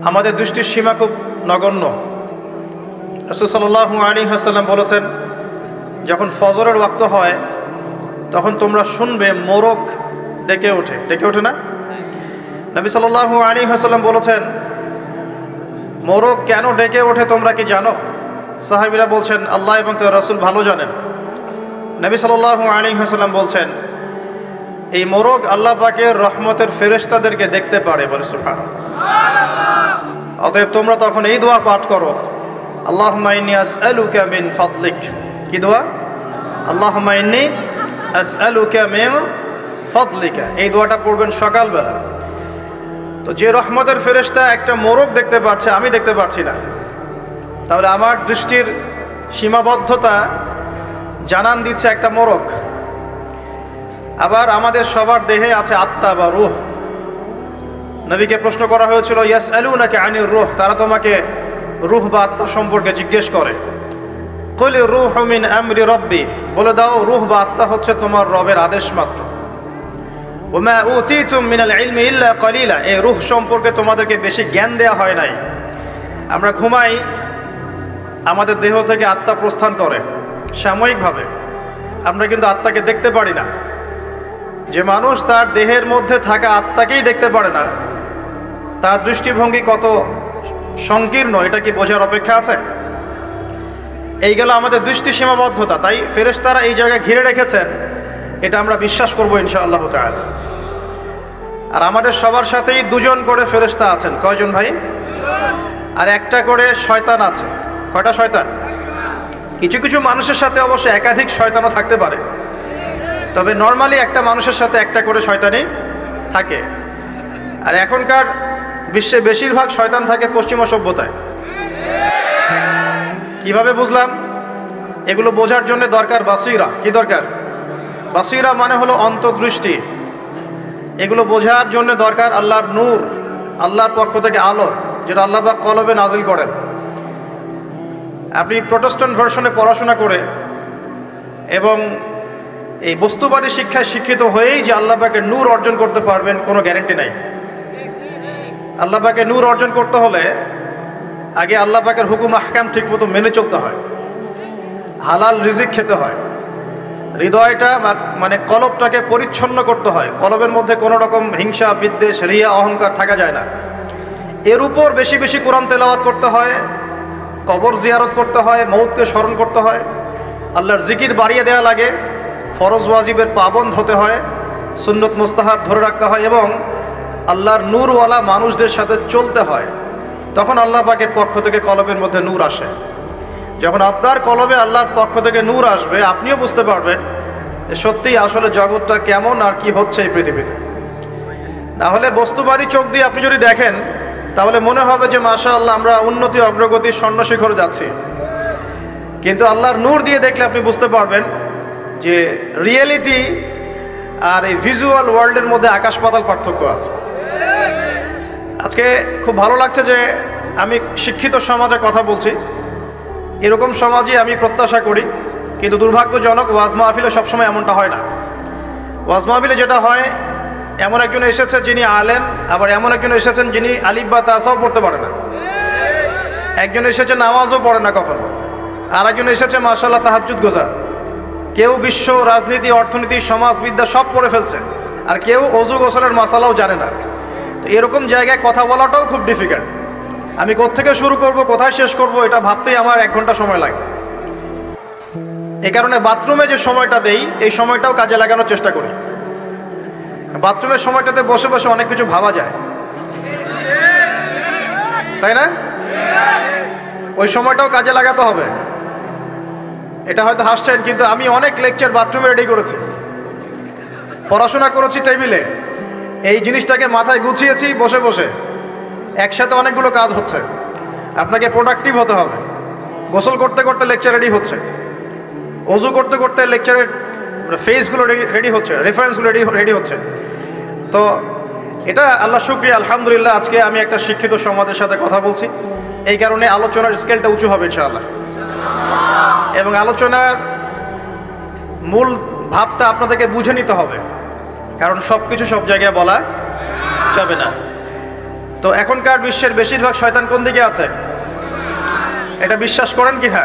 আমাদের দৃষ্টির সীমা খুব নগণ্য। রাসূল সাল্লাল্লাহু আলাইহি ওয়াসাল্লাম বলেছেন, যখন ফজরের ওয়াক্ত হয় তখন তোমরা শুনবে মোরগ ডেকে ওঠে না? নবী সাল্লাল্লাহু আলাইহি ওয়াসাল্লাম বলেছেন, মোরগ কেন ডেকে ওঠে তোমরা কি জানো? সাহাবীরা বলছেন, আল্লাহ এবং তার রাসূল ভালো জানেন। নবী সাল্লাল্লাহু আলাইহি ওয়াসাল্লাম বলছেন, এই মোরগ আল্লাহ পাকের রহমতের ফেরেশতাদেরকে দেখতে পারে। বলে সুবহানাল্লাহ। অতএব তোমরা তখন এই দোয়া পাঠ করো, আল্লাহুম্মা ইন্নী আসআলুকা মিন ফাদলিক। কি দোয়া? আল্লাহুম্মা ইন্নী আসআলুকা মিন ফাদলিকা। এই দোয়াটা পড়বেন সকালবেলা। তো যে রহমতের ফেরেশতা একটা মোরগ দেখতে পাচ্ছে, আমি দেখতে পাচ্ছি না, তাহলে আমার দৃষ্টির সীমাবদ্ধতা জানান দিচ্ছে একটা মোরগ। আবার আমাদের সবার দেহে আছে আত্মা বা রূহ। নবীকে প্রশ্ন করা হয়েছিল, ইয়াসআলুনাকা আনির রূহ, তারা তোমাকে রূহ বা আত্মা সম্পর্কে জিজ্ঞেস করে। কুল রূহু মিন আমরি রাব্বি, বলে দাও রূহ বা আত্মা হচ্ছে তোমার রবের আদেশ মাত্র। ওমা উতিতুম মিনাল ইলমি ইল্লা কলিলা, এই রূহ সম্পর্কে তোমাদেরকে বেশি জ্ঞান দেয়া হয় নাই। আমরা ঘুমাই, আমাদের দেহ থেকে আত্মা প্রস্থান করে সাময়িকভাবে, আমরা কিন্তু আত্মাকে দেখতে পারি না। যে মানুষ তার দেহের মধ্যে থাকা আত্মাকেই দেখতে পারে না, তার দৃষ্টিভঙ্গি কত সংকীর্ণ এটা কি বোঝার অপেক্ষা আছে? এই গেল আমাদের দৃষ্টি সীমাবদ্ধতা। তাই ফেরেশতারা এই জায়গায় ঘিরে রেখেছেন, এটা আমরা বিশ্বাস করবো ইনশাআল্লাহ তাআলা। আর আমাদের সবার সাথেই দুজন করে ফেরেশতা আছেন। কয়জন ভাই? আর একটা করে শয়তান আছে। কয়টা শয়তান? কিছু কিছু মানুষের সাথে অবশ্য একাধিক শয়তানও থাকতে পারে, তবে নর্মালি একটা মানুষের সাথে একটা করে শয়তানই থাকে। আর এখনকার বিশ্বে বেশিরভাগ শয়তান থাকে পশ্চিমা সভ্যতায়। কিভাবে বুঝলাম? এগুলো বোঝার জন্য দরকার বাসীরা। কি দরকার? বাসীরা মানে হলো অন্তর্দৃষ্টি। এগুলো বোঝার জন্য দরকার আল্লাহর নূর, আল্লাহর পক্ষ থেকে আলো, যেটা আল্লাহ পাক কলবে নাজিল করেন। আপনি প্রোটেস্ট্যান্ট ভার্সনে পড়াশোনা করে এবং এই বস্তুবাদী শিক্ষায় শিক্ষিত হয়েই যে আল্লাহ পাকের নূর অর্জন করতে পারবেন কোনো গ্যারান্টি নাই। আল্লাহ পাকের নূর অর্জন করতে হলে আগে আল্লাহ পাকের হুকুম আহকাম ঠিক মতো মেনে চলতে হয়, হালাল রিজিক খেতে হয়, হৃদয়টা মানে কলবটাকে পরিচ্ছন্ন করতে হয়, কলবের মধ্যে কোনো রকম হিংসা বিদ্বেষ রিয়া অহংকার থাকা যায় না। এর উপর বেশি বেশি কোরআন তেলাওয়াত করতে হয়, কবর জিয়ারত করতে হয়, মৌতকে স্মরণ করতে হয়, আল্লাহর জিকির বাড়িয়ে দেওয়া লাগে, ফরজ ওয়াজিবের পাবন্দ হতে হয়, সুন্নত মুস্তাহাব ধরে রাখতে হয় এবং আল্লাহর নূরওয়ালা মানুষদের সাথে চলতে হয়। তখন আল্লাহ পাকের পক্ষ থেকে কলবের মধ্যে নূর আসে। যখন আপনার কলবে আল্লাহর পক্ষ থেকে নূর আসবে, আপনিও বুঝতে পারবেন সত্যিই আসলে জগৎটা কেমন আর কি হচ্ছে এই পৃথিবীতে। তাহলে বস্তুবাদী চোখ দিয়ে আপনি যদি দেখেন, তাহলে মনে হবে যে মাশাআল্লাহ আমরা উন্নতি অগ্রগতির স্বর্ণশিখরে যাচ্ছি। কিন্তু আল্লাহর নূর দিয়ে দেখলে আপনি বুঝতে পারবেন যে রিয়েলিটি আর এই ভিজুয়াল ওয়ার্ল্ডের মধ্যে আকাশ পাতাল পার্থক্য আছে। আজকে খুব ভালো লাগছে যে আমি শিক্ষিত সমাজে কথা বলছি, এরকম সমাজই আমি প্রত্যাশা করি। কিন্তু দুর্ভাগ্যজনক, ওয়াজ মাহফিলে সবসময় এমনটা হয় না। ওয়াজ মাহফিলে যেটা হয়, এমন একজন এসেছে যিনি আলেম, আবার এমন একজন এসেছেন যিনি আলিফ বা তাসাও পড়তে পারে না। একজন এসেছে নামাজও পড়ে না কখনো, আর একজন এসেছে মাশাআল্লাহ তাহাজ্জুদ গোজার। কেউ বিশ্ব রাজনীতি, অর্থনীতি, সমাজবিদ্যা সব পড়ে ফেলছে, আর কেউ অজু গোসলের মাসালাও জানে না। তো এরকম জায়গায় কথা বলাটাও খুব ডিফিকাল্ট। আমি কোত্থেকে শুরু করব, কোথায় শেষ করব, এটা ভাবতেই আমার 1 ঘন্টা সময় লাগে। এই কারণে বাথরুমে যে সময়টা দেই, এই সময়টাও কাজে লাগানোর চেষ্টা করি। বাথরুমের সময়টাতে বসে বসে অনেক কিছু ভাবা যায়, তাই না? ওই সময়টাও কাজে লাগাতে হবে। এটা হয়তো হাসছেন, কিন্তু আমি অনেক লেকচার বাথরুমে রেডি করেছি, পড়াশোনা করেছি টেবিলে, এই জিনিসটাকে মাথায় গুছিয়েছি বসে বসে। একসাথে অনেকগুলো কাজ হচ্ছে, আপনাকে প্রোডাক্টিভ হতে হবে। গোসল করতে করতে লেকচার রেডি হচ্ছে, অজু করতে করতে লেকচারের ফেসগুলো রেডি হচ্ছে, রেফারেন্সগুলো রেডি হচ্ছে। তো এটা আল্লাহ শুকরিয়া, আলহামদুলিল্লাহ আজকে আমি একটা শিক্ষিত সমাজের সাথে কথা বলছি। এই কারণে আলোচনার স্কেলটা উঁচু হবে ইনশাআল্লাহ, এবং আলোচনার মূল ভাবটা আপনাদেরকে বুঝে নিতে হবে, কারণ সব কিছু সব জায়গায় বলা যাবে না। তো এখনকার বিশ্বের বেশিরভাগ শয়তান কোন দিকে আছে, এটা বিশ্বাস করেন কি না?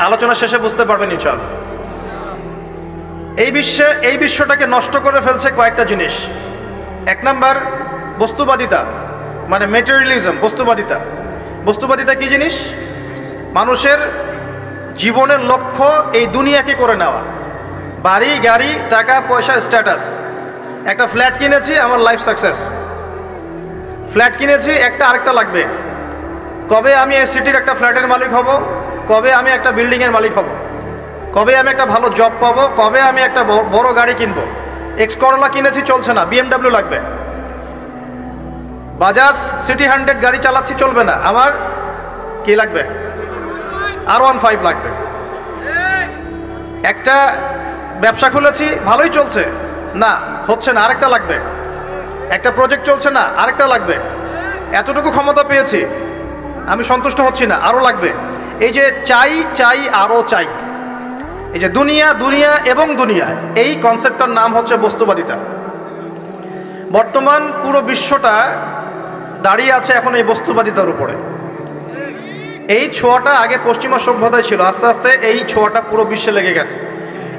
আলোচনা শেষে বুঝতে পারবেন ইনশাআল্লাহ। এই বিশ্বটাকে নষ্ট করে ফেলছে কয়েকটা জিনিস। এক নাম্বার বস্তুবাদিতা, মানে মেটেরিয়ালিজম, বস্তুবাদিতা। বস্তুবাদিতা কি জিনিস? মানুষের জীবনের লক্ষ্য এই দুনিয়াকে করে নেওয়া, বাড়ি গাড়ি টাকা পয়সা স্ট্যাটাস। একটা ফ্ল্যাট কিনেছি, আমার লাইফ সাকসেস। ফ্ল্যাট কিনেছি, একটা আরেকটা লাগবে। কবে আমি এই সিটির একটা ফ্ল্যাটের মালিক হব, কবে আমি একটা বিল্ডিংয়ের মালিক হব, কবে আমি একটা ভালো জব পাবো, কবে আমি একটা বড় গাড়ি কিনবো। এক্স করলা কিনেছি, চলছে না, BMW লাগবে। বাজাজ সিটি 100 গাড়ি চালাচ্ছি, চলবে না, আমার কি লাগবে? R15 লাগবে। একটা ব্যবসা খুলেছি, ভালোই চলছে, না হচ্ছে না, আরেকটা লাগবে। একটা প্রজেক্ট চলছে না, আরেকটা লাগবে। এতটুকু ক্ষমতা পেয়েছি, আমি সন্তুষ্ট হচ্ছি না, আরও লাগবে। এই যে চাই চাই আরও চাই, এই যে দুনিয়া দুনিয়া এবং দুনিয়া, এই কনসেপ্টটার নাম হচ্ছে বস্তুবাদিতা। বর্তমান পুরো বিশ্বটা দাঁড়িয়ে আছে এখন এই বস্তুবাদিতার উপরে। এই ছোঁয়াটা আগে পশ্চিমা সভ্যতায় ছিল, আস্তে আস্তে এই ছোঁয়াটা পুরো বিশ্বে লেগে গেছে।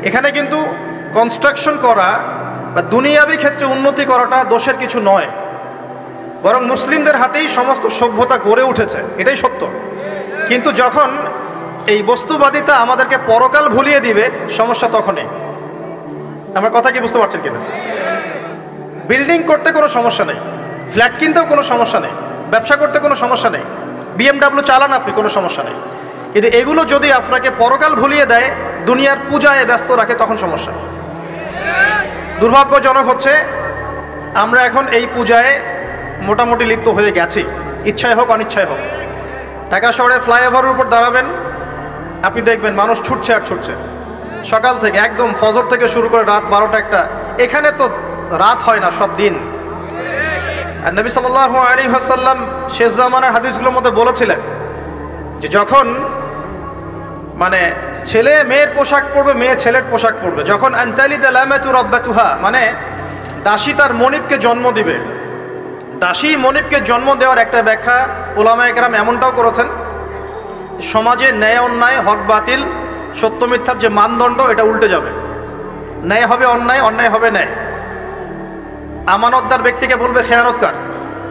এখানে কিন্তু কনস্ট্রাকশন করা বা দুনিয়াবী ক্ষেত্রে উন্নতি করাটা দোষের কিছু নয়, বরং মুসলিমদের হাতেই সমস্ত সভ্যতা গড়ে উঠেছে, এটাই সত্য। কিন্তু যখন এই বস্তুবাদিতা আমাদেরকে পরকাল ভুলিয়ে দিবে, সমস্যা তখনই। আমার কথা কি বুঝতে পারছেন কিনা? বিল্ডিং করতে কোনো সমস্যা নেই, ফ্ল্যাট কিনতেও কোনো সমস্যা নেই, ব্যবসা করতে কোনো সমস্যা নেই, BMW চালান আপনি, কোনো সমস্যা নেই। কিন্তু এগুলো যদি আপনাকে পরকাল ভুলিয়ে দেয়, দুনিয়ার পূজায় ব্যস্ত রাখে, তখন সমস্যা। দুর্ভাগ্যজনক হচ্ছে আমরা এখন এই পূজায় মোটামুটি লিপ্ত হয়ে গেছি, ইচ্ছায় হোক অনিচ্ছায় হোক। ঢাকা শহরে ফ্লাইওভারের উপর দাঁড়াবেন, আপনি দেখবেন মানুষ ছুটছে আর ছুটছে, সকাল থেকে একদম ফজর থেকে শুরু করে রাত 12টা 1টা। এখানে তো রাত হয় না, সব দিন। আর নবী সাল্লাল্লাহু আলাইহি ওয়াসাল্লাম শেষ জামানার হাদিসগুলোর মধ্যে বলেছিলেন যে যখন মানে ছেলে মেয়ের পোশাক পরবে, মেয়ে ছেলের পোশাক পরবে, যখন আনতালিদা লামাতু রাব্বাতুহা, মানে দাসী তার মনিবকে জন্ম দিবে। দাসী মনিবকে জন্ম দেওয়ার একটা ব্যাখ্যা উলামায়ে কেরাম এমনটাও করেছেন, সমাজে ন্যায় অন্যায়, হক বাতিল, সত্য মিথ্যার যে মানদণ্ড, এটা উল্টে যাবে। ন্যায় হবে অন্যায়, অন্যায় হবে ন্যায়। আমানতদার ব্যক্তিকে বলবে খেয়ানতকার,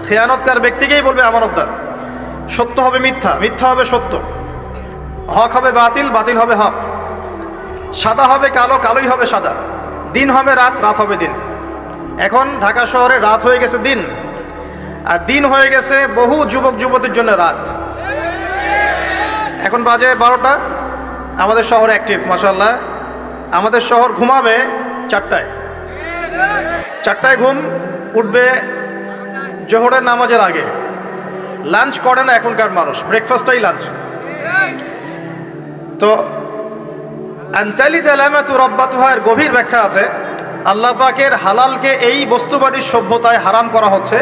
খেয়ানতকার ব্যক্তিকেই বলবে আমানতদার। সত্য হবে মিথ্যা, মিথ্যা হবে সত্য। হক হবে বাতিল, বাতিল হবে হক। সাদা হবে কালো, কালোই হবে সাদা। দিন হবে রাত, রাত হবে দিন। এখন ঢাকা শহরে রাত হয়ে গেছে দিন, আর দিন হয়ে গেছে বহু যুবক যুবতীর জন্য রাত। এখন বাজে 12টা, আমাদের শহর অ্যাক্টিভ, মাশাআল্লাহ। আমাদের শহর ঘুমাবে 4টায়, 4টায় ঘুম উঠবে জোহরের নামাজের আগে। লাঞ্চ করে না এখনকার মানুষ, ব্রেকফাস্টটাই লাঞ্চ। তো আনতালিদা লামাতু রাব্বাতুহা এর গভীর ব্যাখ্যা আছে। আল্লাহ পাকের হালালকে এই বস্তুবাদী সভ্যতায় হারাম করা হচ্ছে,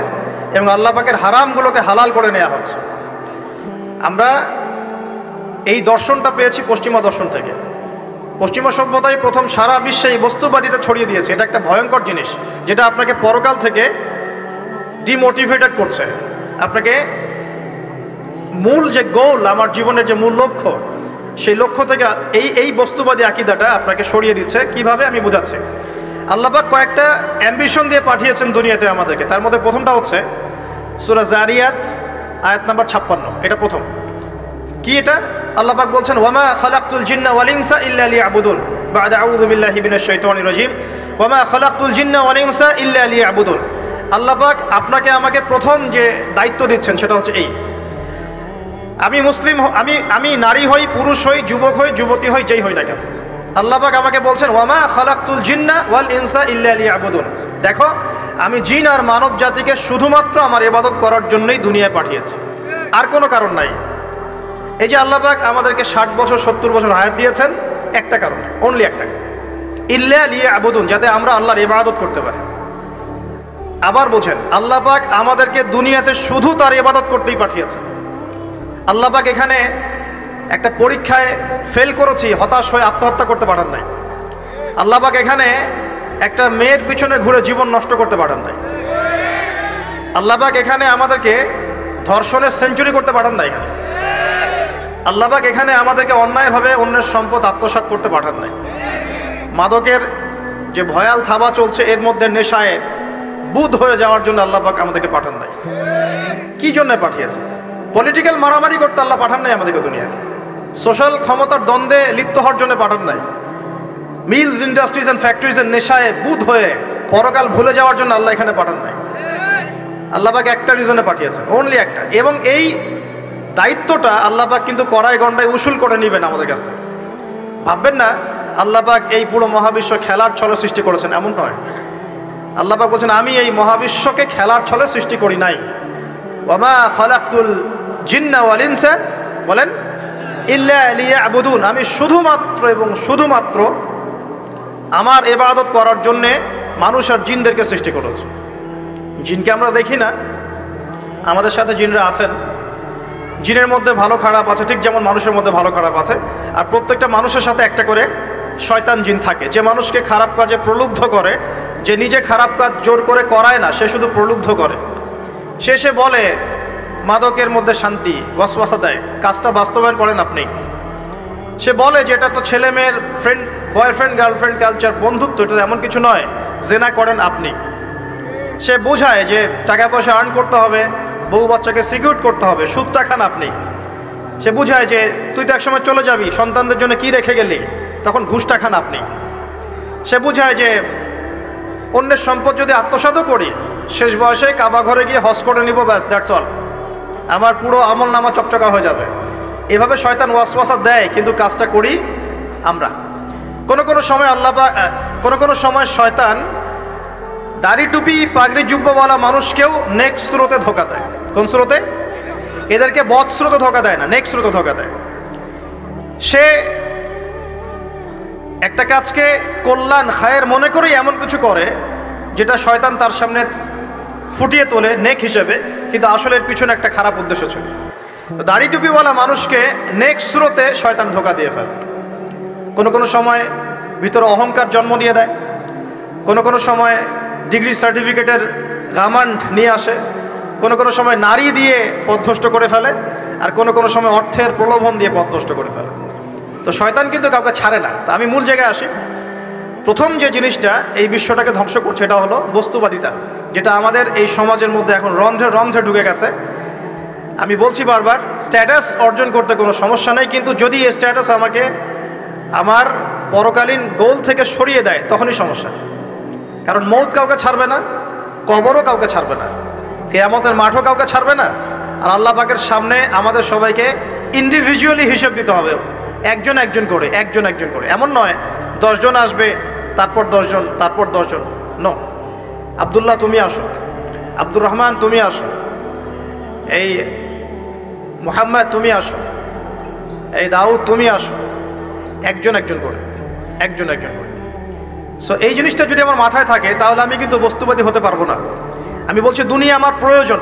এবং আল্লাহ পাকের হারামগুলোকে হালাল করে নেওয়া হচ্ছে। আমরা এই দর্শনটা পেয়েছি পশ্চিমা দর্শন থেকে। পশ্চিমা সভ্যতায় প্রথম সারা বিশ্বে এই বস্তুবাদিতা ছড়িয়ে দিয়েছে। এটা একটা ভয়ঙ্কর জিনিস, যেটা আপনাকে পরকাল থেকে ডিমোটিভেটেড করছে। আপনাকে মূল যে গোল, আমার জীবনের যে মূল লক্ষ্য, সেই লক্ষ্য থেকে এই বস্তুবাদী আকীদাটা আপনাকে সরিয়ে দিচ্ছে। কিভাবে আমি বোঝাচ্ছি। আল্লাহ পাক কয়েকটা অ্যাম্বিশন দিয়ে পাঠিয়েছেন দুনিয়াতে আমাদেরকে। তার মধ্যে প্রথমটা হচ্ছে সূরা জারিয়াত আয়াত নাম্বার 56, এটা প্রথম। কি এটা? আল্লাহ পাক বলছেন, ওয়ামা খালাকতুল জিন্না ওয়াল ইনসা ইল্লা লিয়াবুদুন, বা'দা আউযু বিল্লাহি মিনাশ শাইতানির রাজীম, ওয়ামা খালাকতুল জিন্না ওয়াল ইনসা ইল্লা লিয়াবুদুন। আল্লাহ পাক আপনাকে আমাকে প্রথম যে দায়িত্ব দিচ্ছেন সেটা হচ্ছে এই, আমি মুসলিম, আমি নারী হই, পুরুষ হই, যুবক হই, যুবতী হই, যেই হই না কেন, আল্লাহ পাক আমাকে বলছেন, ওয়ামা খালাকতুল জিন্না ওয়াল ইনসা ইল্লা লিয়াবুদুন। দেখো, আমি জিন আর মানব জাতিকে শুধুমাত্র আমার ইবাদত করার জন্যই দুনিয়ায় পাঠিয়েছি, আর কোনো কারণ নাই। এই যে আল্লাহ পাক আমাদেরকে 60 বছর 70 বছর হায়াত দিয়েছেন, একটা কারণে, অনলি একটা, ইল্লা লিয়াবুদুন, যাতে আমরা আল্লাহর ইবাদত করতে পারি। আবার বোঝেন, আল্লাহ পাক আমাদেরকে দুনিয়াতে শুধু তার ইবাদত করতেই পাঠিয়েছেন। আল্লাহ পাক এখানে একটা পরীক্ষায় ফেল করেছি, হতাশ হয়ে আত্মহত্যা করতে পারেন নাই। আল্লাহ পাক এখানে একটা মেয়ের পিছনে ঘুরে জীবন নষ্ট করতে পারেন নাই। আল্লাহ পাক এখানে আমাদেরকে ধর্ষণের সেঞ্চুরি করতে পাঠান নাই। এখানে আল্লাহ পাক এখানে আমাদেরকে অন্যায়ভাবে অন্যের সম্পদ আত্মসাৎ করতে পাঠান নাই। মাদকের যে ভয়াল থাবা চলছে এর মধ্যে নেশায় বুধ হয়ে যাওয়ার জন্য আল্লাহ পাক আমাদেরকে পাঠান নাই। কি জন্য পাঠিয়েছে? পলিটিক্যাল মারামারি করতে আল্লাহ পাঠান নাই আমাদেরকে দুনিয়ায়। সোশ্যাল ক্ষমতার দ্বন্দ্বে লিপ্ত হওয়ার জন্য পাঠান নাই। মিলস, ইন্ডাস্ট্রিজ অ্যান্ড ফ্যাক্টরিজের নেশায় বুধ হয়ে পরকাল ভুলে যাওয়ার জন্য আল্লাহ এখানে পাঠান নাই। আল্লাহ পাক একটা রিজনে পাঠিয়েছেন, অনলি একটা। এবং এই দায়িত্বটা আল্লাহ পাক কিন্তু কড়াই গন্ডায় উসুল করে নেবেন আমাদের কাছ থেকে। ভাববেন না আল্লাহ পাক এই পুরো মহাবিশ্ব খেলার ছলে সৃষ্টি করেছেন, এমন নয়। আল্লাহ পাক বলছেন আমি এই মহাবিশ্বকে খেলার ছলে সৃষ্টি করি নাই। ওয়ামা খালাকতুল জিন্না ওয়াল ইনসা, বলেন, ইল্লা লিয়াবুদুন, আমি শুধুমাত্র এবং শুধুমাত্র আমার ইবাদত করার জন্যে মানুষ আর জিনদেরকে সৃষ্টি করেছে। জিনকে আমরা দেখি না, আমাদের সাথে জিনরা আছেন। জিনের মধ্যে ভালো খারাপ আছে, ঠিক যেমন মানুষের মধ্যে ভালো খারাপ আছে। আর প্রত্যেকটা মানুষের সাথে একটা করে শয়তান জিন থাকে, যে মানুষকে খারাপ কাজে প্রলুব্ধ করে, যে নিজে খারাপ কাজ জোর করে করায় না, সে শুধু প্রলুব্ধ করে। সে বলে মাদকের মধ্যে শান্তি, ওয়াসওয়াসা দেয়, কাজটা বাস্তবায়ন করেন আপনি। সে বলে যে এটা তো ছেলে মেয়ের ফ্রেন্ড, বয়ফ্রেন্ড গার্লফ্রেন্ড কালচার, বন্ধুত্ব, এটা এমন কিছু নয়, জেনা করেন আপনি। সে বোঝায় যে টাকা পয়সা আর্ন করতে হবে, বউ বাচ্চাকে সিকিউর করতে হবে, সুদটা খান আপনি। সে বুঝায় যে তুই তো একসময় চলে যাবি, সন্তানদের জন্য কি রেখে গেলি, তখন ঘুষটা খান আপনি। সে বুঝায় যে অন্যের সম্পদ যদি আত্মসাৎও করি, শেষ বয়সে কাবা ঘরে গিয়ে হজ করে নিব, ব্যাস, দ্যাটস অল, আমার পুরো আমল নামা চকচকা হয়ে যাবে। এভাবে শয়তান ওয়াসওয়াসা দেয়, কিন্তু কাজটা করি আমরা। কোনো সময় কোনো সময় শয়তান দাড়ি টুপি পাগড়ি জুব্বাওয়ালা মানুষকেও নেক্সট স্রোতে ধোকা দেয়। কোন স্রোতে? এদেরকে বদ স্রোতে ধোকা দেয় না, নেক্সট স্রোতে ধোকা দেয়। সে একটা কাজকে কল্যাণ খায়ের মনে করেই এমন কিছু করে যেটা শয়তান তার সামনে ফুটিয়ে তোলে নেক হিসেবে, কিন্তু আসলে এর পিছনে একটা খারাপ উদ্দেশ্য ছিল। দাড়ি টুপিওয়ালা মানুষকে নেক্সট স্রোতে শয়তান ধোকা দিয়ে ফেলে। কোনো সময় ভিতরে অহংকার জন্ম দিয়ে দেয়, কোনো সময় ডিগ্রি সার্টিফিকেটের গামান্ড নিয়ে আসে, কোনো সময় নারী দিয়ে পথভ্রষ্ট করে ফেলে, আর কোনো সময় অর্থের প্রলোভন দিয়ে পথভ্রষ্ট করে ফেলে। তো শয়তান কিন্তু কাউকে ছাড়ে না। তো আমি মূল জায়গায় আসি। প্রথম যে জিনিসটা এই বিশ্বটাকে ধ্বংস করছে এটা হলো বস্তুবাদিতা, যেটা আমাদের এই সমাজের মধ্যে এখন রন্ধ্রে ঢুকে গেছে। আমি বলছি বারবার, স্ট্যাটাস অর্জন করতে কোনো সমস্যা নেই, কিন্তু যদি এই স্ট্যাটাস আমাকে আমার পরকালীন গোল থেকে সরিয়ে দেয় তখনই সমস্যা। কারণ মৌত কাউকে ছাড়বে না, কবরও কাউকে ছাড়বে না, কিয়ামতের মাঠও কাউকে ছাড়বে না। আর আল্লাহ পাকের সামনে আমাদের সবাইকে ইন্ডিভিজুয়ালি হিসেব দিতে হবে, একজন একজন করে। এমন নয় 10 জন আসবে, তারপর 10 জন, তারপর 10 জন। নো, আব্দুল্লাহ তুমি আসো, আব্দুর রহমান তুমি আসো, এই মোহাম্মদ তুমি আসো, এই দাউদ তুমি আসো, একজন করে। সো এই জিনিসটা যদি আমার মাথায় থাকে তাহলে আমি কিন্তু বস্তুবাদী হতে পারবো না। আমি বলছি দুনিয়া আমার প্রয়োজন।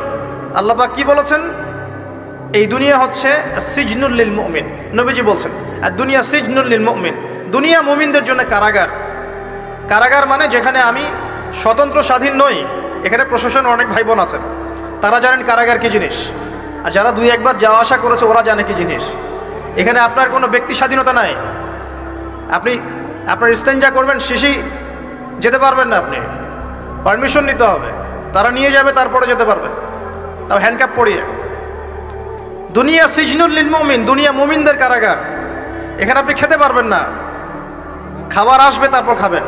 আল্লাহ পাক কি বলেছেন? এই দুনিয়া হচ্ছে সিজনুল লিল মুমিন। নবীজি বলছেন আর দুনিয়া সিজনুল লিল মুমিন, দুনিয়া মুমিনদের জন্য কারাগার মানে যেখানে আমি স্বতন্ত্র স্বাধীন নই। এখানে প্রশাসনের অনেক ভাই বোন আছেন, তারা জানেন কারাগার কি জিনিস, আর যারা 2-1 বার যাওয়া আসা করেছে ওরা জানে কি জিনিস। এখানে আপনার কোনো ব্যক্তি স্বাধীনতা নাই। আপনি আপনার ইস্তেঞ্জা করবেন, শিশি যেতে পারবেন না, আপনি পারমিশন নিতে হবে, তারা নিয়ে যাবে, তারপরে যেতে পারবেন, তাও হ্যান্ডকাপ পরিয়ে। দুনিয়া সিজনুল লিল মুমিন, দুনিয়া মুমিনদের কারাগার। এখানে আপনি খেতে পারবেন না, খাবার আসবে তারপর খাবেন,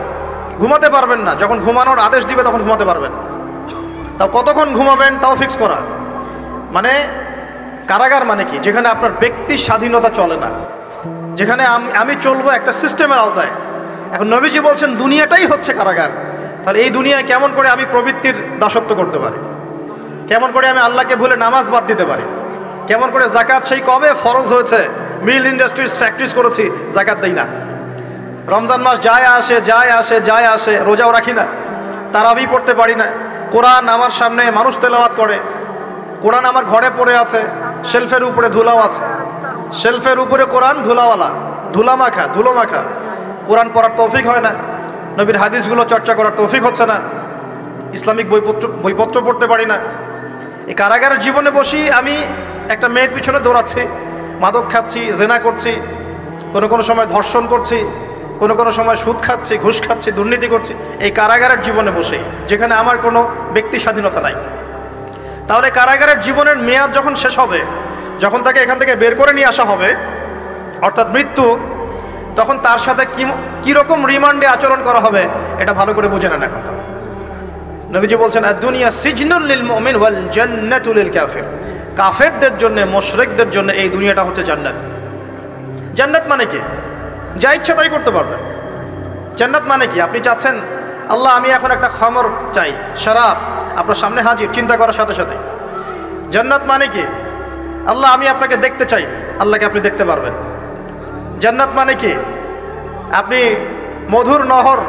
ঘুমাতে পারবেন না, যখন ঘুমানোর আদেশ দিবে তখন ঘুমাতে পারবেন, তাও কতক্ষণ ঘুমাবেন তাও ফিক্স করা। মানে কারাগার মানে কি? যেখানে আপনার ব্যক্তি স্বাধীনতা চলে না, যেখানে আমি চলবো একটা সিস্টেমের আওতায়। এখন নবীজি বলছেন দুনিয়াটাই হচ্ছে কারাগার। তাহলে এই দুনিয়ায় কেমন করে আমি প্রবৃত্তির দাসত্ব করতে পারি? কেমন করে আমি আল্লাহকে ভুলে নামাজ বাদ দিতে পারি? কেমন করে জাকাত সেই কবে ফরজ হয়েছে, মিল ইন্ডাস্ট্রিজ ফ্যাক্টরিজ করেছি, জাকাত দেই না। রমজান মাস যায় আসে, রোজাও রাখি না, তারাবি পড়তে পারি না। কোরআন আমার সামনে মানুষ তেলাওয়াত করে, কোরআন আমার ঘরে পড়ে আছে, শেলফের উপরে ধুলাও আছে, শেলফের উপরে কোরআন ধুলাওয়ালা, ধুলো মাখা। কোরআন পড়ার তৌফিক হয় না, নবীর হাদিসগুলো চর্চা করার তৌফিক হচ্ছে না, ইসলামিক বইপত্র পড়তে পারি না। এই কারাগারের জীবনে বসি আমি একটা মেয়ের পিছনে দৌড়াচ্ছি, মাদক খাচ্ছি, জেনা করছি, কোনো সময় ধর্ষণ করছি, কোনো সময় সুদ খাচ্ছি, ঘুষ খাচ্ছি, দুর্নীতি করছি, এই কারাগারের জীবনে বসেই, যেখানে আমার কোনো ব্যক্তি স্বাধীনতা নাই। তাহলে কারাগারের জীবনের মেয়াদ যখন শেষ হবে, যখন তাকে এখান থেকে বের করে নিয়ে আসা হবে, অর্থাৎ মৃত্যু, তখন তার সাথে কীরকম রিমান্ডে আচরণ করা হবে এটা ভালো করে বুঝে নেন। এখন নবীজি বলছেন, দুনিয়া সিজনুল লিল মুমিন ওয়াল জান্নাতুল লিল কাফির। কাফেরদের জন্য, মুশরিকদের জন্য এই দুনিয়াটা হচ্ছে জান্নাত। জান্নাত মানে কি? যা ইচ্ছা তাই করতে পারবেন। জান্নাত মানে কি? আপনি চাচ্ছেন, আল্লাহ আমি এখন একটা খামর চাই, শরাব, আপনার সামনে হাজির, চিন্তা করার সাথে সাথে। জান্নাত মানে কি? আল্লাহ আমি আপনাকে দেখতে চাই, আল্লাহকে আপনি দেখতে পারবেন। জান্নাত মানে কি? আপনি মধুর নহর,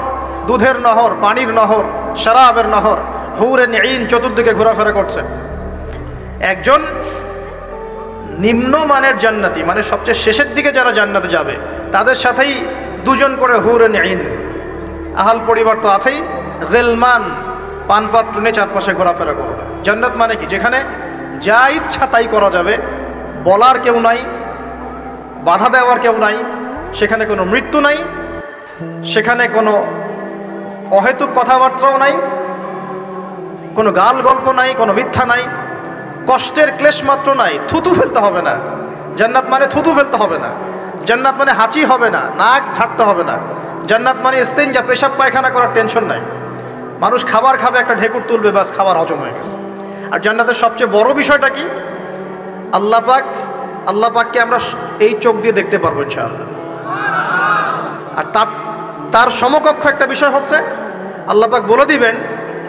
দুধের নহর, পানির নহর, শরাবের নহর, হুরুন ঈন চতুর্দিকে ঘোরাফেরা করছে। একজন নিম্নমানের জান্নাতি, মানে সবচেয়ে শেষের দিকে যারা জান্নাতে যাবে, তাদের সাথেই দুজন করে হুরুন ঈন, আহাল পরিবার তো আছেই, গিলমান, পানপাত্র নিয়ে চারপাশে ঘোরাফেরা করবে। জান্নাত মানে কি? যেখানে যা ইচ্ছা তাই করা যাবে, বলার কেউ নাই, বাধা দেওয়ার কেউ নাই, সেখানে কোনো মৃত্যু নাই, সেখানে কোনো অহেতুক কথাবার্তাও নাই, কোনো গাল গল্প নাই, কোনো মিথ্যা নাই, কষ্টের ক্লেশ মাত্র নাই, থুতু ফেলতে হবে না। জান্নাত মানে থুতু ফেলতে হবে না। জান্নাত মানে হাঁচি হবে না, নাক ঝাড়তে হবে না। জান্নাত মানে ইস্তেঞ্জা, পেশাব পায়খানা করার টেনশন নাই। মানুষ খাবার খাবে, একটা ঢেকুর তুলবে, বাস খাবার হজম হয়ে গেছে। আর জান্নাতের সবচেয়ে বড় বিষয়টা কি? আল্লাহ পাককে আমরা এই চোখ দিয়ে দেখতে পারবো ইনশাআল্লাহ। আর তার সমকক্ষ একটা বিষয় হচ্ছে, আল্লাহ পাক বলে দিবেন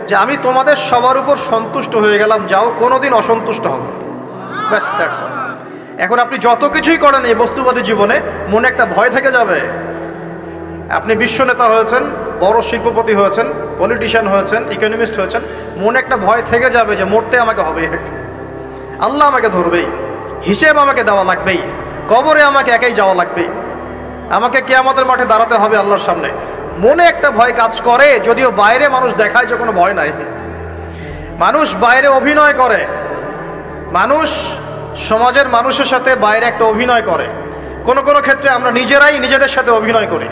যে আমি তোমাদের সবার উপর সন্তুষ্ট হয়ে গেলাম, যাও কোনোদিন অসন্তুষ্ট হবে। ব্যাস, দ্যাটস অল। এখন আপনি যত কিছুই করেন এই বস্তুবাদী জীবনে, মনে একটা ভয় থেকে যাবে। আপনি বিশ্ব নেতা হয়েছেন, বড় শিল্পপতি হয়েছেন, পলিটিশিয়ান হয়েছেন, ইকোনমিস্ট হয়েছেন, মনে একটা ভয় থেকে যাবে যে মরতে আমাকে হবেই, আল্লাহ আমাকে ধরবেই, হিসেব আমাকে দেওয়া লাগবেই, কবরে আমাকে একাই যাওয়া লাগবেই, আমাকে কিয়ামতের মাঠে দাঁড়াতে হবে আল্লাহর সামনে। মনে একটা ভয় কাজ করে, যদিও বাইরে মানুষ দেখায় যে কোনো ভয় নাই। মানুষ বাইরে অভিনয় করে, মানুষ সমাজের মানুষের সাথে বাইরে একটা অভিনয় করে। কোনো ক্ষেত্রে আমরা নিজেরাই নিজেদের সাথে অভিনয় করি।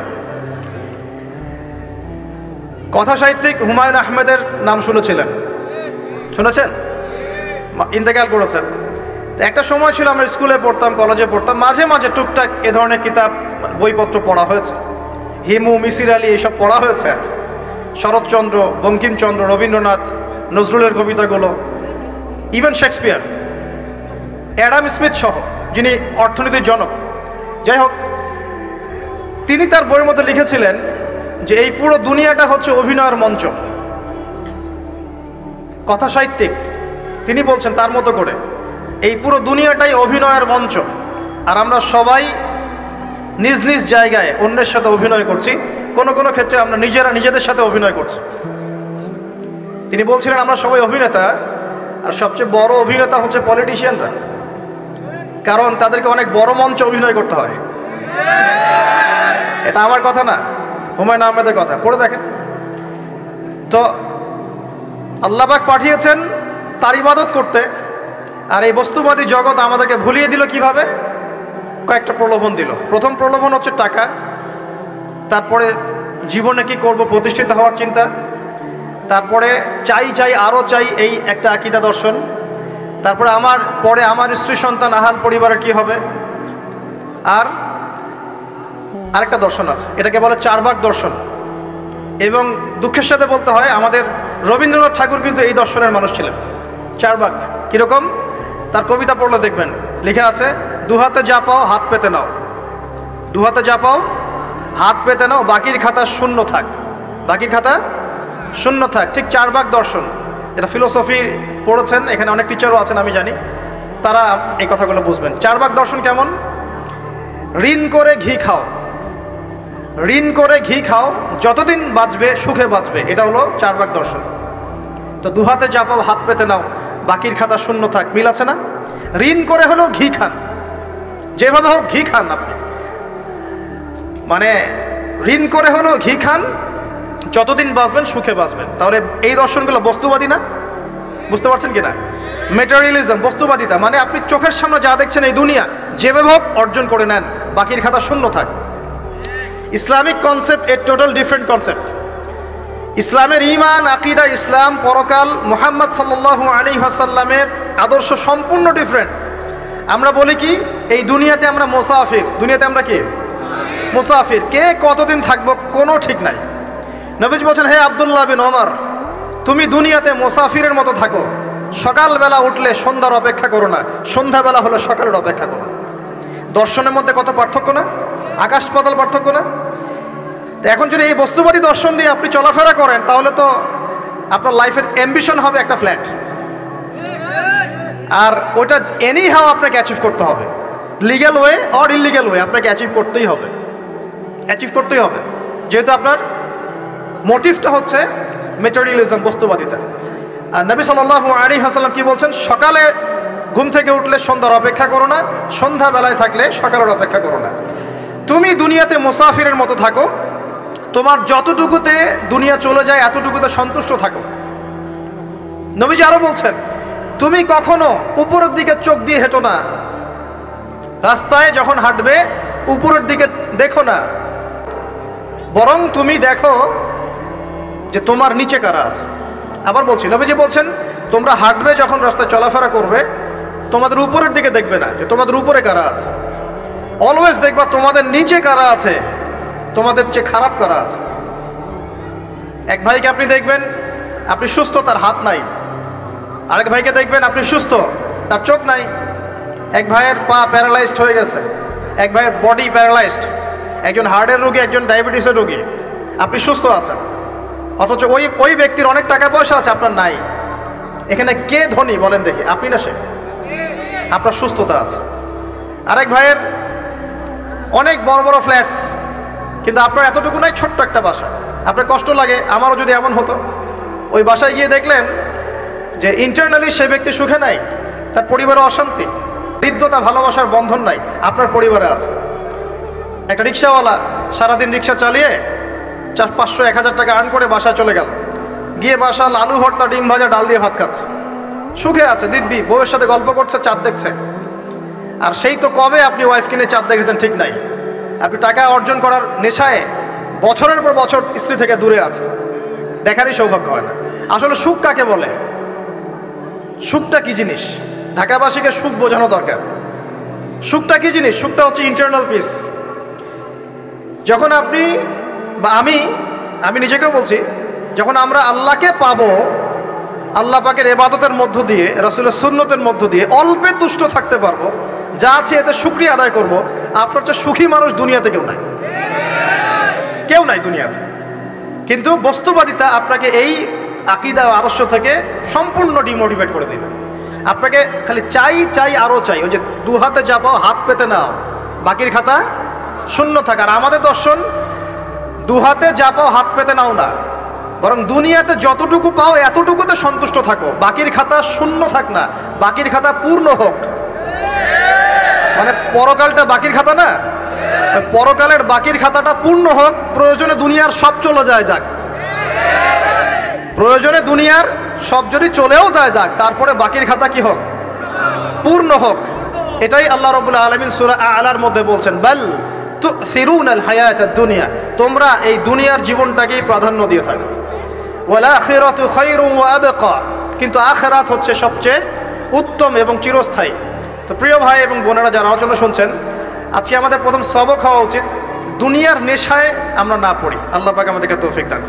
কথা সাহিত্যিক হুমায়ুন আহমেদের নাম শুনেছেন? ইন্তেকাল করেছেন। একটা সময় ছিল আমরা স্কুলে পড়তাম, কলেজে পড়তাম, মাঝে মাঝে টুকটাক এ ধরনের কিতাব, বইপত্র পড়া হয়েছে। হিমু, মিসির আলী, এইসব পড়া হয়েছে। শরৎচন্দ্র, বঙ্কিমচন্দ্র, রবীন্দ্রনাথ, নজরুলের কবিতাগুলো, ইভেন শেক্সপিয়ার, অ্যাডাম স্মিথ সহ, যিনি অর্থনীতির জনক। যাই হোক, তিনি তার বইয়ের মধ্যে লিখেছিলেন যে এই পুরো দুনিয়াটা হচ্ছে অভিনয়ের মঞ্চ। কথা সাহিত্যিক, তিনি বলছেন তার মতো করে, এই পুরো দুনিয়াটাই অভিনয়ের মঞ্চ, আর আমরা সবাই নিজ নিজ জায়গায় অন্যের সাথে অভিনয় করছি। কোনো ক্ষেত্রে আমরা নিজেদের সাথে অভিনয় করছি। তিনি বলছিলেন আমরা সবাই অভিনেতা, আর সবচেয়ে বড় অভিনেতা হচ্ছে পলিটিশিয়ানরা, কারণ তাদেরকে অনেক বড় মঞ্চে অভিনয় করতে হয়। এটা আমার কথা না, হুমায়ুন আহমেদের কথা, পড়ে দেখেন তো। আল্লাহ পাক পাঠিয়েছেন তার ইবাদত করতে, আর এই বস্তুবাদী জগৎ আমাদেরকে ভুলিয়ে দিল কিভাবে? কয়েকটা প্রলোভন দিল। প্রথম প্রলোভন হচ্ছে টাকা, তারপরে জীবনে কি করব, প্রতিষ্ঠিত হওয়ার চিন্তা, তারপরে চাই আরও চাই, এই একটা আকীদা দর্শন, তারপরে আমার স্ত্রী সন্তান, আহাল পরিবারের কি হবে, আর আরেকটা দর্শন আছে, এটাকে বলে চারবাক দর্শন। এবং দুঃখের সাথে বলতে হয়, আমাদের রবীন্দ্রনাথ ঠাকুর কিন্তু এই দর্শনের মানুষ ছিলেন। চারবাক কীরকম? তার কবিতা পড়লে দেখবেন লেখা আছে, দুহাতে যা পাও হাত পেতে নাও, দুহাতে যা পাও হাত পেতে নাও, বাকির খাতা শূন্য থাক, বাকির খাতা শূন্য থাক। ঠিক চারবাক দর্শন, যেটা ফিলোসফি পড়েছেন, এখানে অনেক টিচারও আছেন আমি জানি, তারা এই কথাগুলো বুঝবেন। চারবাক দর্শন কেমন? ঋণ করে ঘি খাও, ঋণ করে ঘি খাও, যতদিন বাঁচবে সুখে বাঁচবে, এটা হলো চারবাক দর্শন। তো দুহাতে যা পাও হাত পেতে নাও, বাকির খাতা শূন্য থাক, মিল আছে না? ঋণ করে হলো ঘি খান, যেভাবে হোক ঘি খান আপনি, মানে ঋণ করে হলো ঘি খান, যতদিন বাঁচবেন সুখে বাঁচবেন। তাহলে এই দর্শনগুলো বস্তুবাদী না? বুঝতে পারছেন কিনা? মেটেরিয়ালিজম, বস্তুবাদিতা, মানে আপনি চোখের সামনে যা দেখছেন এই দুনিয়া যেভাবে হোক অর্জন করে নেন, বাকির খাতা শূন্য থাক। ইসলামিক কনসেপ্ট এর টোটাল ডিফারেন্ট কনসেপ্ট। ইসলামের ঈমান, আকীদা, ইসলাম, পরকাল, মুহাম্মদ সাল্লাল্লাহু আলাইহি ওয়াসাল্লামের আদর্শ সম্পূর্ণ ডিফারেন্ট। আমরা বলি কি, এই দুনিয়াতে আমরা মুসাফির, দুনিয়াতে আমরা কি মুসাফির, কে কতদিন থাকবো কোনো ঠিক নাই। নবীজি বলছেন, হে আব্দুল্লাহ বিন ওমর, তুমি দুনিয়াতে মুসাফিরের মতো থাকো, সকালবেলা উঠলে সন্ধ্যার অপেক্ষা করো না, সন্ধ্যাবেলা হলে সকালের অপেক্ষা করো। দর্শনের মধ্যে কত পার্থক্য না, আকাশ পাতাল পার্থক্য না। এখন যদি এই বস্তুবাদী দর্শন দিয়ে আপনি চলাফেরা করেন, তাহলে তো আপনার লাইফের অ্যাম্বিশন হবে একটা ফ্ল্যাট, আর ওটা এনি হাও আপনাকে অ্যাচিভ করতে হবে, legal way or illegal way আপনাকে অ্যাচিভ করতেই হবে, যেহেতু আপনার মোটিভটা হচ্ছে মেটেরিয়ালিজম, বস্তুবাদিতা। আর নবী সাল্লাল্লাহু আলাইহি ওয়াসাল্লাম কি বলছেন, সকালে ঘুম থেকে উঠলে সন্ধ্যার অপেক্ষা করো না, সন্ধ্যাবেলায় থাকলে সকালের অপেক্ষা করো না। তুমি দুনিয়াতে মুসাফিরের মতো থাকো, তোমার যতটুকুতে দুনিয়া চলে যায় এতটুকুতে সন্তুষ্ট থাকো। নবীজি আরো বলছেন, তুমি কখনো উপরের দিকে চোখ দিয়ে হেঁটো না, রাস্তায় যখন হাঁটবে উপরের দিকে দেখো না, বরং তুমি দেখো যে তোমার নিচে কারা আছে। আবার বলছি, নবীজি বলছেন, তোমরা হাঁটবে যখন রাস্তায় চলাফেরা করবে, তোমাদের উপরের দিকে দেখবে না যে তোমাদের উপরে কারা আছে, অলওয়েজ দেখবা তোমাদের নিচে কারা আছে, তোমাদের চেয়ে খারাপ কারা আছে। এক ভাইকে আপনি দেখবেন আপনি সুস্থ, তার হাত নাই। আরেক ভাইকে দেখবেন আপনি সুস্থ, তার চোখ নাই। এক ভাইয়ের পা প্যারালাইজড হয়ে গেছে, এক ভাইয়ের বডি প্যারালাইজড, একজন হার্টের রোগী, একজন ডায়াবেটিসের রোগী। আপনি সুস্থ আছেন, অথচ ওই ব্যক্তির অনেক টাকা পয়সা আছে, আপনার নাই। এখানে কে ধনী বলেন দেখি, আপনি না সে? আপনার সুস্থতা আছে। আরেক ভাইয়ের অনেক বড় বড় ফ্ল্যাটস, কিন্তু আপনার এতটুকু নাই, ছোট্ট একটা বাসা। আপনার কষ্ট লাগে, আমারও যদি এমন হতো। ওই বাসায় গিয়ে দেখলেন যে ইন্টারনালি সে ব্যক্তি সুখে নাই, তার পরিবারে অশান্তি, হৃদ্যতা, ভালোবাসার বন্ধন নাই, আপনার পরিবারে আছে। একটা রিক্সাওয়ালা সারাদিন রিক্সা চালিয়ে 500-1000 টাকা আর্ন করে বাসায় চলে গেল, গিয়ে বাসা আলু ভর্তা, ডিম ভাজা, ডাল দিয়ে ভাত খাচ্ছে, সুখে আছে দিব্যি, বউয়ের সাথে গল্প করছে, চাঁদ দেখছে। আর সেই তো কবে আপনি ওয়াইফ কিনে চাঁদ দেখেছেন ঠিক নাই, আপনি টাকা অর্জন করার নেশায় বছরের পর বছর স্ত্রী থেকে দূরে আছে, দেখারই সৌভাগ্য হয় না। আসলে সুখ কাকে বলে, সুখটা কি জিনিস, ঢাকাবাসীকে সুখ বোঝানো দরকার। সুখটা কি জিনিস? সুখটা হচ্ছে ইন্টারনাল পিস। যখন আপনি বা আমি নিজেকেও বলছি, যখন আমরা আল্লাহকে পাবো, আল্লাহ পাকের ইবাদতের মধ্য দিয়ে, রাসূলের সুন্নতের মধ্য দিয়ে অল্পে তুষ্ট থাকতে পারবো, যা আছে এতে শুকরিয়া আদায় করব, আপনার চেয়ে সুখী মানুষ দুনিয়াতে কেউ নাই দুনিয়াতে। কিন্তু বস্তুবাদিতা আপনাকে এই আকীদা ও আদর্শ থেকে সম্পূর্ণ ডিমোটিভেট করে দেবে। আপনাকে খালি চাই আরও চাই, ওই যে দু হাতে যা পাও হাত পেতে নাও, বাকির খাতা শূন্য থাকার। আমাদের দর্শন দু হাতে যা পাও হাত পেতে নাও না, বরং দুনিয়াতে যতটুকু পাও এতটুকুতে সন্তুষ্ট থাকো, বাকির খাতা শূন্য থাক না, বাকির খাতা পূর্ণ হোক। মানে পরকালটা বাকির খাতা না, পরকালের বাকির খাতাটা পূর্ণ হোক। প্রয়োজনে দুনিয়ার সব চলে যায় যাক, প্রয়োজনে দুনিয়ার সব যদি চলেও যায় যাক, তারপরে বাকির খাতা কি হোক? পূর্ণ হোক। এটাই আল্লাহ রাব্বুল আলামিন সূরা আ'লার মধ্যে বলছেন, বাল তু'থিরুনাল হায়াতাদ দুনিয়া, তোমরা এই দুনিয়ার জীবনটাকেই প্রাধান্য দিয়ে থাকো। ওয়াল আখিরাতু খায়রুন ওয়া আবকা, কিন্তু আখিরাত হচ্ছে সবচেয়ে উত্তম এবং চিরস্থায়ী। তো প্রিয় ভাই এবং বোনেরা যারা আলোচনা শুনছেন, আজকে আমাদের প্রথম সবক হওয়া উচিত দুনিয়ার নেশায় আমরা না পড়ি। আল্লাহ পাক আমাদেরকে তৌফিক দান।